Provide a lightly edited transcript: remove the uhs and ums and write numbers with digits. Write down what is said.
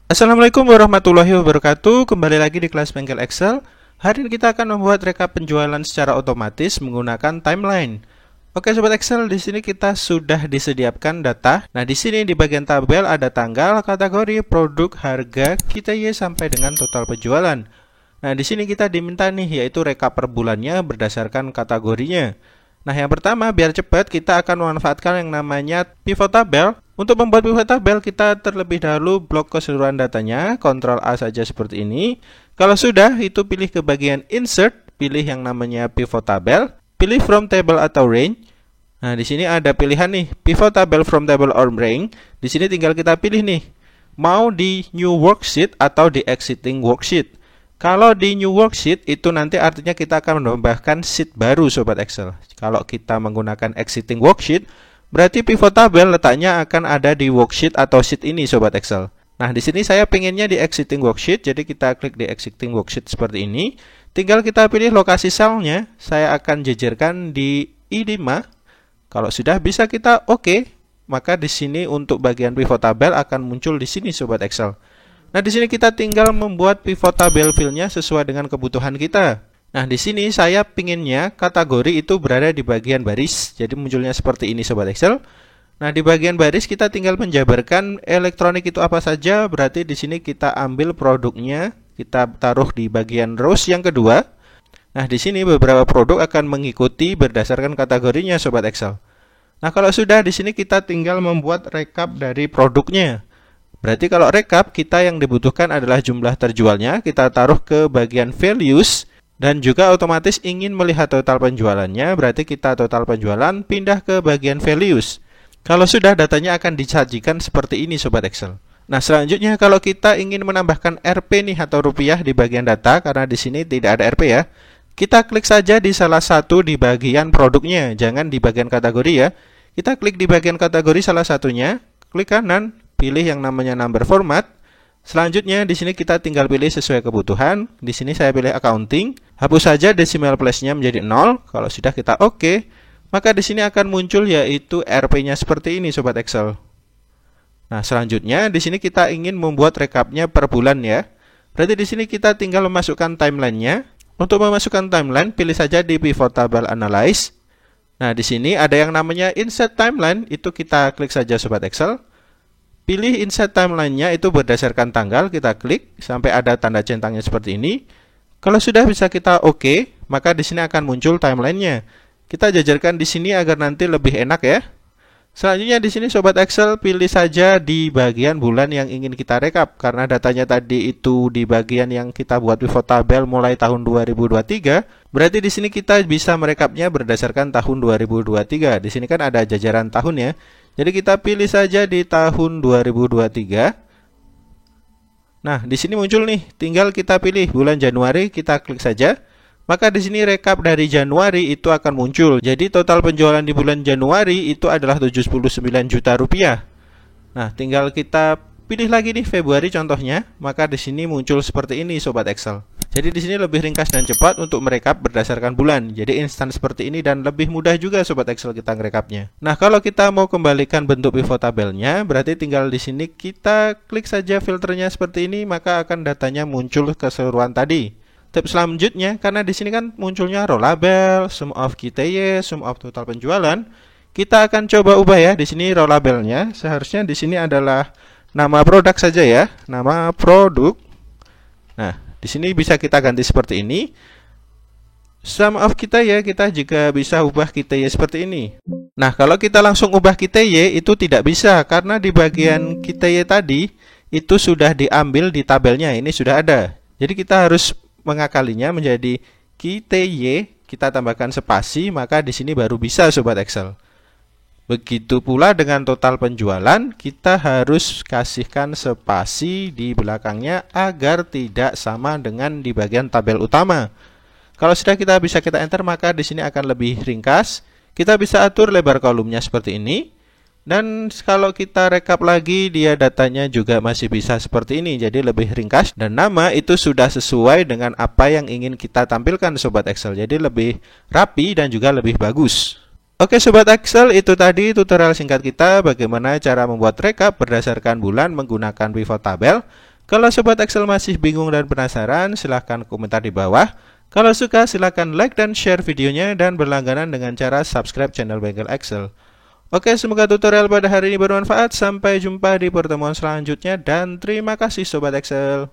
Assalamualaikum warahmatullahi wabarakatuh. Kembali lagi di kelas Bengkel Excel. Hari ini kita akan membuat rekap penjualan secara otomatis menggunakan timeline. Oke sobat Excel, di sini kita sudah disediakan data. Nah, di sini di bagian tabel ada tanggal, kategori, produk, harga, KITY sampai dengan total penjualan. Nah, di sini kita diminta nih yaitu rekap per bulannya berdasarkan kategorinya. Nah, yang pertama biar cepat kita akan memanfaatkan yang namanya pivot table. Untuk membuat pivot table kita terlebih dahulu blok keseluruhan datanya, Ctrl A saja seperti ini. Kalau sudah, itu pilih ke bagian insert, pilih yang namanya pivot table, pilih from table atau range. Nah, di sini ada pilihan nih, pivot table from table or range. Di sini tinggal kita pilih nih, mau di new worksheet atau di existing worksheet. Kalau di new worksheet itu nanti artinya kita akan menambahkan sheet baru sobat Excel. Kalau kita menggunakan existing worksheet, berarti pivot table letaknya akan ada di worksheet atau sheet ini sobat Excel. Nah, di sini saya pengennya di existing worksheet, jadi kita klik di existing worksheet seperti ini. Tinggal kita pilih lokasi selnya, saya akan jejerkan di I5. Kalau sudah bisa kita oke, maka di sini untuk bagian pivot table akan muncul di sini sobat Excel. Nah, di sini kita tinggal membuat pivot table field-nya sesuai dengan kebutuhan kita. Nah, di sini saya pinginnya kategori itu berada di bagian baris. Jadi munculnya seperti ini sobat Excel. Nah, di bagian baris kita tinggal menjabarkan elektronik itu apa saja. Berarti di sini kita ambil produknya, kita taruh di bagian rows yang kedua. Nah, di sini beberapa produk akan mengikuti berdasarkan kategorinya sobat Excel. Nah, kalau sudah di sini kita tinggal membuat rekap dari produknya. Berarti kalau rekap kita yang dibutuhkan adalah jumlah terjualnya, kita taruh ke bagian values. Dan juga otomatis ingin melihat total penjualannya, berarti kita total penjualan pindah ke bagian values. Kalau sudah, datanya akan disajikan seperti ini sobat Excel. Nah, selanjutnya kalau kita ingin menambahkan Rp nih atau rupiah di bagian data, karena di sini tidak ada Rp ya, kita klik saja di salah satu di bagian produknya, jangan di bagian kategori ya. Kita klik di bagian kategori salah satunya, klik kanan, pilih yang namanya number format. Selanjutnya di sini kita tinggal pilih sesuai kebutuhan. Di sini saya pilih accounting. Hapus saja decimal place-nya menjadi 0. Kalau sudah kita oke, maka di sini akan muncul yaitu Rp-nya seperti ini sobat Excel. Nah, selanjutnya di sini kita ingin membuat rekapnya per bulan ya. Berarti di sini kita tinggal memasukkan timeline-nya. Untuk memasukkan timeline, pilih saja di pivot table analyze. Nah, di sini ada yang namanya insert timeline, itu kita klik saja sobat Excel. Pilih insert timeline-nya itu berdasarkan tanggal, kita klik sampai ada tanda centangnya seperti ini. Kalau sudah bisa kita oke, maka di sini akan muncul timeline-nya. Kita jajarkan di sini agar nanti lebih enak ya. Selanjutnya di sini sobat Excel pilih saja di bagian bulan yang ingin kita rekap, karena datanya tadi itu di bagian yang kita buat pivot table mulai tahun 2023. Berarti di sini kita bisa merekapnya berdasarkan tahun 2023. Di sini kan ada jajaran tahun ya. Jadi kita pilih saja di tahun 2023. Nah, di sini muncul nih, tinggal kita pilih bulan Januari, kita klik saja. Maka di sini rekap dari Januari itu akan muncul. Jadi total penjualan di bulan Januari itu adalah 79 juta rupiah. Nah, tinggal kita pilih lagi nih Februari contohnya, maka di sini muncul seperti ini sobat Excel. Jadi di sini lebih ringkas dan cepat untuk merekap berdasarkan bulan. Jadi instan seperti ini dan lebih mudah juga sobat Excel kita merekapnya. Nah, kalau kita mau kembalikan bentuk pivot tabelnya, berarti tinggal di sini kita klik saja filternya seperti ini, maka akan datanya muncul keseluruhan tadi. Tips selanjutnya, karena di sini kan munculnya row label, sum of KITY, sum of total penjualan, kita akan coba ubah ya. Di sini row labelnya seharusnya di sini adalah nama produk saja ya, nama produk. Nah, di sini bisa kita ganti seperti ini. Sum of KITY kita juga bisa ubah KITY seperti ini. Nah, kalau kita langsung ubah KITY itu tidak bisa, karena di bagian KITY tadi itu sudah diambil di tabelnya, ini sudah ada. Jadi kita harus mengakalinya menjadi KITY, kita tambahkan spasi, maka di sini baru bisa sobat Excel. Begitu pula dengan total penjualan, kita harus kasihkan spasi di belakangnya agar tidak sama dengan di bagian tabel utama. Kalau sudah kita bisa kita enter, maka di sini akan lebih ringkas. Kita bisa atur lebar kolomnya seperti ini. Dan kalau kita rekap lagi, dia datanya juga masih bisa seperti ini, jadi lebih ringkas. Dan nama itu sudah sesuai dengan apa yang ingin kita tampilkan sobat Excel, jadi lebih rapi dan juga lebih bagus. Oke sobat Excel, itu tadi tutorial singkat kita bagaimana cara membuat rekap berdasarkan bulan menggunakan pivot table. Kalau Sobat Excel masih bingung dan penasaran, silahkan komentar di bawah. Kalau suka, silahkan like dan share videonya dan berlangganan dengan cara subscribe channel Bengkel Excel. Oke, semoga tutorial pada hari ini bermanfaat. Sampai jumpa di pertemuan selanjutnya dan terima kasih Sobat Excel.